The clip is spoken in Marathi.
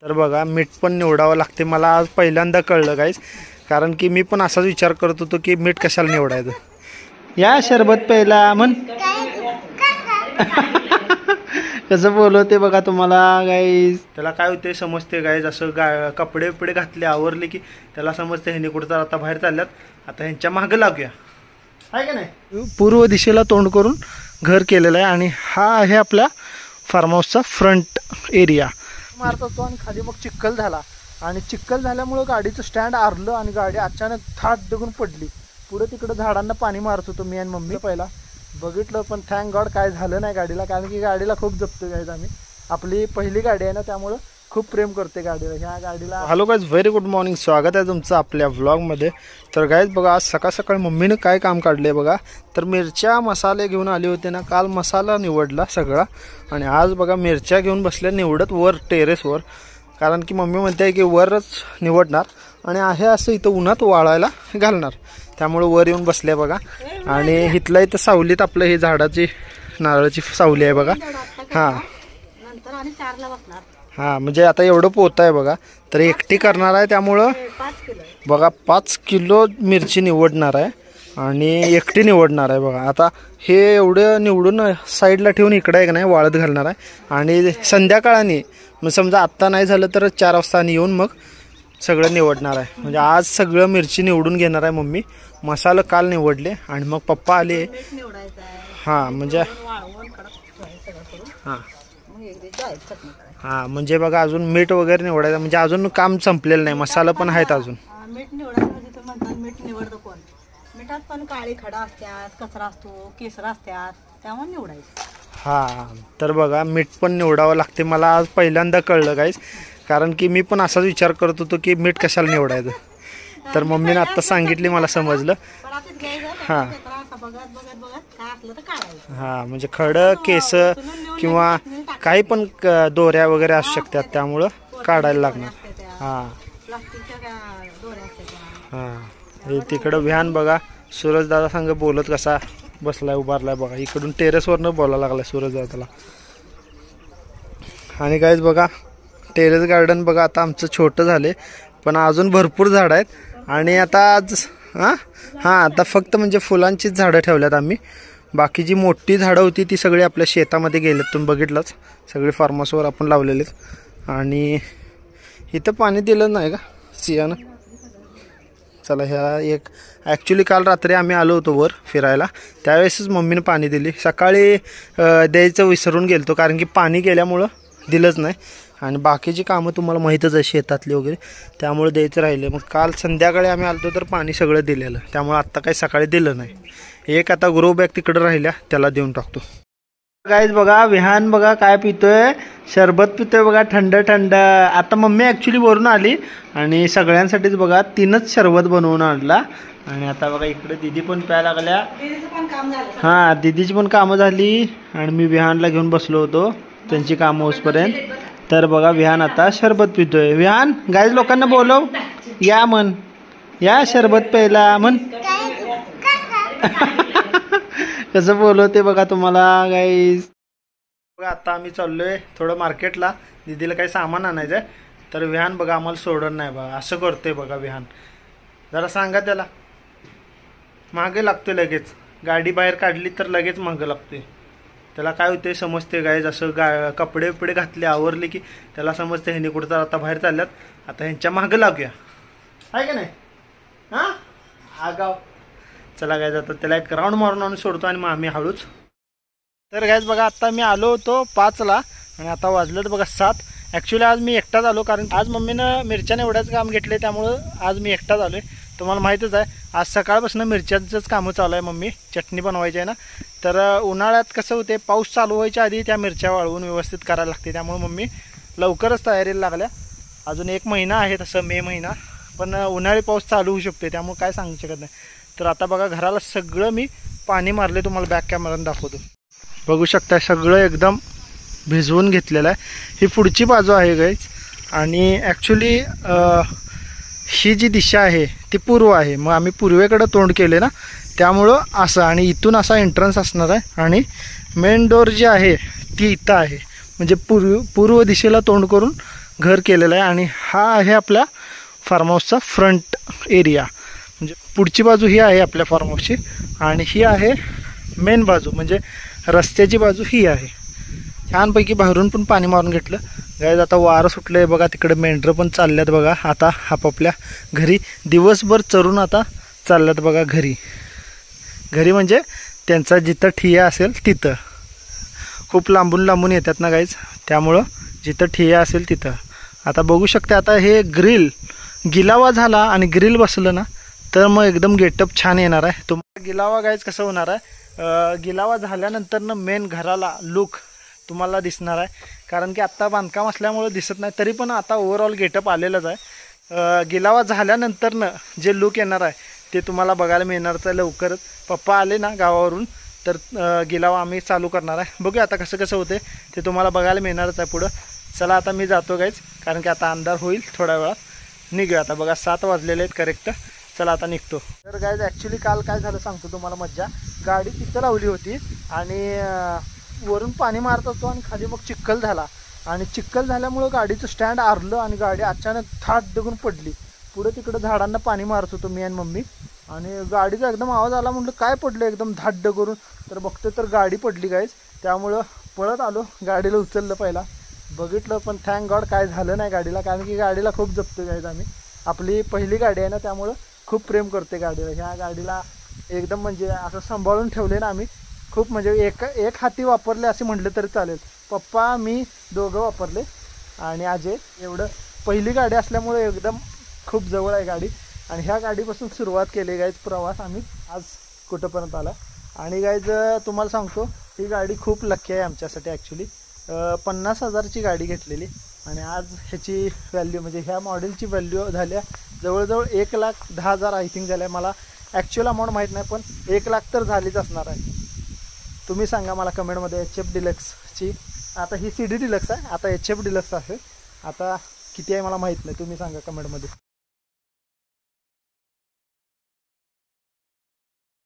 तर बघा मीठ पण निवडावं लागते. मला आज पहिल्यांदा कळलं गाईस, कारण की मी पण असाच विचार करत होतो की मीठ कशाला निवडायचं. या सरबत प्यायला म्हण. कसं बोलवते बघा तुम्हाला गाईस. त्याला काय होते समजते गाईस, असं कपडे बिपडे घातले आवरले की त्याला समजते ह्यांनी कुठं तर आता बाहेर चालल्यात, आता ह्यांच्या मागं लागूया, आहे का नाही. पूर्व दिशेला तोंड करून घर केलेलं आहे आणि हा आहे आपल्या फार्म हाऊसचा फ्रंट एरिया. मारत होतो आणि खाली मग चिखल झाला आणि चिखल झाल्यामुळं गाडीचं स्टँड आरलं आणि गाडी अचानक थाट डगून पडली. पुढे तिकडं झाडांना पाणी मारत होतो मी आणि मम्मी. पहिला बघितलं पण थँक गॉड काय झालं नाही गाडीला, कारण की गाडीला खूप जपतो गाईज आम्ही. आपली पहिली गाडी आहे ना, त्यामुळं खूप प्रेम करते गाडीला, ह्या गाडीला. Hello guys, very good morning. स्वागत आहे तुमचं आपल्या व्लॉगमध्ये. तर गाईज बघा आज सकाळ सकाळी मम्मीनं काय काम काढले बघा. तर मिरच्या मसाले घेऊन आले होते ना, काल मसाला निवडला सगळा आणि आज बघा मिरच्या घेऊन बसल्या निवडत वर टेरेसवर, कारण की मम्मी म्हणते की वरच निवडणार आणि आहे असं इथं उन्हात वाळायला घालणार, त्यामुळे वर येऊन बसले बघा. आणि इथलं इथं सावलीत आपलं हे झाडाची नारळाची सावली आहे बघा. हां हां, म्हणजे आता एवढं पोत आहे बघा. तर एकटी करणार आहे त्यामुळं बघा 5 किलो मिरची निवडणार आहे आणि एकटी निवडणार आहे बघा. आता हे एवढं निवडून साईडला ठेवून इकडं आहे का नाही वाळत घालणार आहे आणि संध्याकाळाने मग समजा आत्ता नाही झालं तर 4 वाजता येऊन मग सगळं निवडणार आहे. म्हणजे आज सगळं मिरची निवडून घेणार आहे मम्मी. मसाला काल निवडले आणि मग पप्पा आले. हां म्हणजे हां हां, म्हणजे बघा अजून मीठ वगैरे निवडायचं, म्हणजे अजून काम संपलेलं नाही, मसाला पण आहेत अजून. मीठ निवडायचं म्हणजे तर म्हणतात मीठ निवडतं कोण. मिठात पण काळी खडा असतात, कचरा असतो, केसर असतात, त्यामुळे निवडायचं. हां, तर बघा मीठ पण निवडावं लागते. मला आज पहिल्यांदा कळलं गाईस, कारण की मी पण असाच विचार करत होतो की मीठ कशाला निवडायचं. तर मम्मीने आत्ता सांगितली, मला समजलं. हां हां, म्हणजे खडं केस किंवा काही पण दोऱ्या वगैरे असू शकतात, त्यामुळं काढायला लागणार. हां हां, तिकडं व्हॅन बघा सूरज दादा संग बोलत कसा बसलाय उभारलाय बघा. इकडून टेरेसवरनं बोलायला लागलाय सूरज दादाला. आणि काहीच बघा टेरेस गार्डन बघा आता आमचं छोटं झाले, पण अजून भरपूर झाडं आहेत. आणि आता आज हां आता फक्त म्हणजे फुलांचीच झाडं ठेवल्यात आम्ही. बाकी जी मोठी झाडं होती ती सगळी आपल्या शेतामध्ये गेलेत, तुम्ही बघितलंच, सगळी फार्महाऊसवर आपण लावलेलीत. आणि इथं पाणी दिलं नाही का सियानं. चला ह्या एक ॲक्च्युली काल रात्री आम्ही आलो होतो वर फिरायला, त्यावेळेसच मम्मीनं पाणी दिली. सकाळी द्यायचं विसरून गेलतो, कारण की पाणी गेल्यामुळं दिलंच नाही. आणि बाकीची कामं तुम्हाला माहीतच आहे शेतातली वगैरे, त्यामुळे द्यायचं राहिले. मग काल संध्याकाळी आम्ही आलतो तर पाणी सगळं दिलेलं, त्यामुळे आत्ता काही सकाळी दिलं नाही. एक आता ग्रो बॅग तिकडं राहिल्या त्याला देऊन टाकतो. गाईज बघा विहान बघा काय पितोय, सरबत पितोय बघा थंड थंड. आता मम्मी ॲक्च्युली वरून आली आणि सगळ्यांसाठीच बघा 3च सरबत बनवून आणला. आणि आता बघा इकडे दिदी पण प्यायला लागल्या. हां, दिदीची पण कामं झाली आणि मी विहानला घेऊन बसलो होतो त्यांची कामं होसपर्यंत. तर बघा विहान आता सरबत पितोय. विहान गाईज लोकांना बोलव, या म्हण, या सरबत प्यायला म्हण. कसं बोलवते बघा तुम्हाला गाईज. बघा आता आम्ही चाललोय थोडं मार्केटला, दीदीला काही सामान आणायचं आहे. तर विहान बघा आम्हाला सोडत नाही बघा, असं करतोय बघा विहान. जरा सांगा त्याला, मागे लागतोय लगेच. गाडी बाहेर काढली तर लगेच मागं लागतोय. त्याला काय होते समजते गाईज, असं कपडे बिपडे घातले आवरले की त्याला समजते ह्यांनी कुठं तर आता बाहेर चालल्यात, आता ह्यांच्या मागं लागूया, आहे का नाही. हां आगाव. चला गायज आता त्याला एक राऊंड मारून आणून सोडतो आणि मग आम्ही हळूच. तर गायज बघा आता मी आलो होतो 5ला आणि आता वाजलं बघा 7. ॲक्च्युली आज मी एकटाच आलो, कारण आज मम्मीनं मिरच्याने एवढ्याच काम घेतले, त्यामुळं आज मी एकटाच आलो आहे. तुम्हाला माहीतच आहे आज सकाळपासून मिरच्यांचंच कामं चालू आहे. मम्मी चटणी बनवायची आहे ना, तर उन्हाळ्यात कसं होते पाऊस चालू व्हायच्या आधी त्या मिरच्या वाळवून व्यवस्थित करायला लागते, त्यामुळे मम्मी लवकरच तयारीला लागल्या. अजून 1 महिना आहे तसं, मे महिना, पण उन्हाळी पाऊस चालू होऊ शकते, त्यामुळे काय सांगू शकत नाही. तर आता बघा घराला सगळं मी पाणी मारले, तुम्हाला बॅक कॅमेराने दाखवतो. बघू शकता सगळं एकदम भिजवून घेतलेलं आहे. ही पुढची बाजू आहे गाईज. आणि ॲक्च्युली ही जी दिशा आहे ती पूर्व आहे, मग आम्ही पूर्वेकडे तोंड केले ना, त्यामुळं असं. आणि इथून असा एंट्रन्स असणार आहे आणि मेन डोर जी आहे ती इथं आहे, म्हणजे पूर्व दिशेला तोंड करून घर केलेलं आहे आणि हा आहे आपल्या फार्म हाऊसचा फ्रंट एरिया. म्हणजे पुढची बाजू ही आहे आपल्या फार्म हाऊसची आणि ही आहे मेन बाजू, म्हणजे रस्त्याची बाजू ही आहे. छानपैकी बाहेरून पण पाणी मारून घेतलं गाईज. आता वारं सुटलं आहे बघा, तिकडे मेंढरं पण चालल्यात बघा आता आपापल्या घरी. दिवसभर चरून आता चालल्यात बघा घरी. घरी म्हणजे त्यांचा जिथं ठिया असेल तिथं. खूप लांबून लांबून येतात ना गाईज, त्यामुळं जिथं ठिया असेल तिथं. आता बघू शकते, आता हे गिलावा झाला आणि ग्रिल बसलं ना तर मग एकदम गेटअप छान येणार आहे. तुम्हाला गिलावा गाईज कसं होणार आहे, गिलावा झाल्यानंतर ना मेन घराला लुक तुम्हाला दिसणार आहे. कारण की आत्ता बांधकाम असल्यामुळे दिसत नाही, तरी पण आता ओव्हरऑल गेटअप आलेलंच आहे. गिलावा झाल्यानंतरनं जे लुक येणार आहे ते तुम्हाला बघायला मिळणारच आहे लवकरच. पप्पा आले ना गावावरून तर गिलावा आम्ही चालू करणार आहे. बघूया आता कसं कसं होते ते तुम्हाला बघायला मिळणारच आहे पुढं. चला आता मी जातो गाईज, कारण की आता अंधार होईल थोड्या वेळात. निघूया आता, बघा 7 वाजलेले आहेत करेक्ट. चला आता निघतो. तर गाईज ॲक्च्युली काल काय झालं सांगतो तुम्हाला मज्जा. गाडी तिथं लावली होती आणि वरून पाणी मारत होतो आणि खाली मग चिखल झाला आणि चिखल झाल्यामुळं गाडीचं स्टँड आरलं आणि गाडी अचानक थाट दगून पडली. पुढे तिकडं झाडांना पाणी मारत होतो मी आणि मम्मी आणि गाडीचा एकदम आवाज आला. म्हटलं काय पडलं एकदम धाड्ड करून, तर बघतो तर गाडी पडली गाईज. त्यामुळं पळत आलो, गाडीला उचललं पहिला, बघितलं पण थँक गॉड काय झालं नाही गाडीला. कारण की गाडीला खूप जपतो गाईज आम्ही. आपली पहिली गाडी आहे ना त्यामुळं खूप प्रेम करते गाडीला. ह्या गाडीला एकदम म्हणजे असं सांभाळून ठेवले ना आम्ही. खूप म्हणजे एक हाती वापरले असे म्हटलं तरी चालेल. पप्पा मी दोघं वापरले आणि अजय एवढं. पहिली गाडी असल्यामुळे एकदम खूप जवळ आहे गाडी आणि ह्या गाडीपासून सुरुवात केली गाईज प्रवास आम्ही आज कुठंपर्यंत आला. आणि गाईज तुम्हाला सांगतो ही गाडी खूप लकी आहे आमच्यासाठी. ॲक्च्युली 50,000ची गाडी घेतलेली आणि आज ह्याची व्हॅल्यू म्हणजे ह्या मॉडेलची व्हॅल्यू झाल्या जवळजवळ 1,10,000 आय थिंक झाल्या. मला ॲक्च्युअल अमाऊंट माहीत नाही पण 1,00,000 तर झालीच असणार आहे. तुम्ही सांगा मला कमेंटमध्ये. HF डिलक्सची आता ही CD डिलक्स आहे, आता HF डिलक्स आहे. आता किती आहे मला माहीत नाही, तुम्ही सांगा कमेंटमध्ये.